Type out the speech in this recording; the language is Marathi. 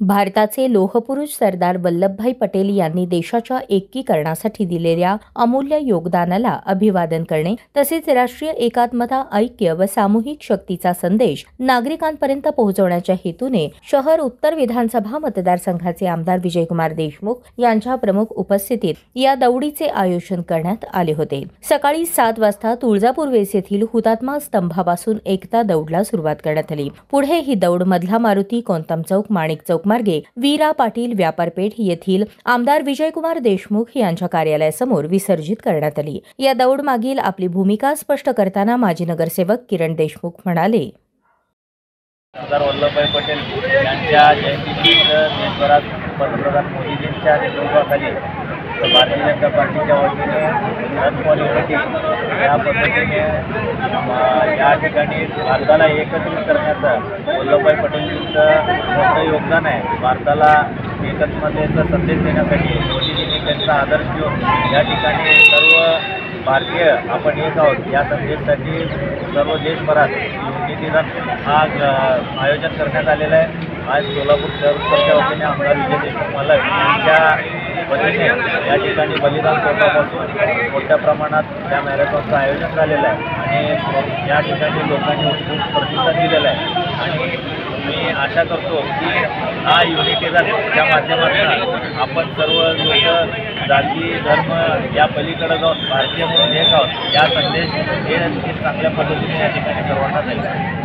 भारताचे लोहपुरुष सरदार वल्लभभाई पटेल यांनी देशाच्या एकीकरणासाठी दिलेल्या अमूल्य योगदानाला अभिवादन करणे तसेच राष्ट्रीय एकात्मता, ऐक्य व सामूहिक शक्तीचा संदेश नागरिकांपर्यंत पोहोचवण्याच्या हेतूने शहर उत्तर विधानसभा मतदारसंघाचे आमदार विजयकुमार देशमुख यांच्या प्रमुख उपस्थितीत या दौडीचे आयोजन करण्यात आले होते। सकाळी 7 वाजता तुळजापूर वेस येथील हुतात्मा स्तंभापासून एकता दौडला सुरुवात करण्यात आली। पुढे ही दौड मधला मारुती, कोंतम चौक, माणिक चौक मार्गे वीरा पाटील व्यापारपेठ येथील आमदार विजयकुमार देशमुख यांच्या कार्यालयासमोर विसर्जित करण्यात आली। या दौड मागील आपली भूमिका स्पष्ट करताना माजी नगरसेवक किरण देशमुख म्हणाले, सरदार वल्लभभाई पटेल यांच्या जयंतीनिमित्त देशभरात पंतप्रधान मोदीजींच्या नेतृत्वाखाली भारतीय जनता पार्टीच्या वतीने रन फॉर युनिटी या पद्धतीने या ठिकाणी भारताला एकत्रित करण्याचं वल्लभभाई पटेलजींचं मोठं योगदान आहे। भारताला एकत्मतेचा संदेश देण्यासाठी मोदीजींनी त्यांचा आदर्श घेऊन या ठिकाणी सर्व भारतीय आपण एक आहोत या संदेशासाठी सर्व देशभरात युनिटी रन हा आयोजन करण्यात आलेला आहे। आज सोलापूर शहराच्या वतीने आमदार विजय देशमुख मला यांच्या वतीने या ठिकाणी बलिदान चौकापासून मोठ्या प्रमाणात या मॅरेथॉनचं आयोजन झालेलं आहे आणि या ठिकाणी लोकांनी उत्स्फूर्त प्रतिसाद दिलेला आहे आणि मी आशा करतो की हा युनिटी रनच्या माध्यमातून आपण सर्व लोक जाती धर्म या पलीकडे जाऊन भारतीय म्हणून एक आहोत या संदेश हे चांगल्या पद्धतीने या ठिकाणी सर्वांना दिला आहे।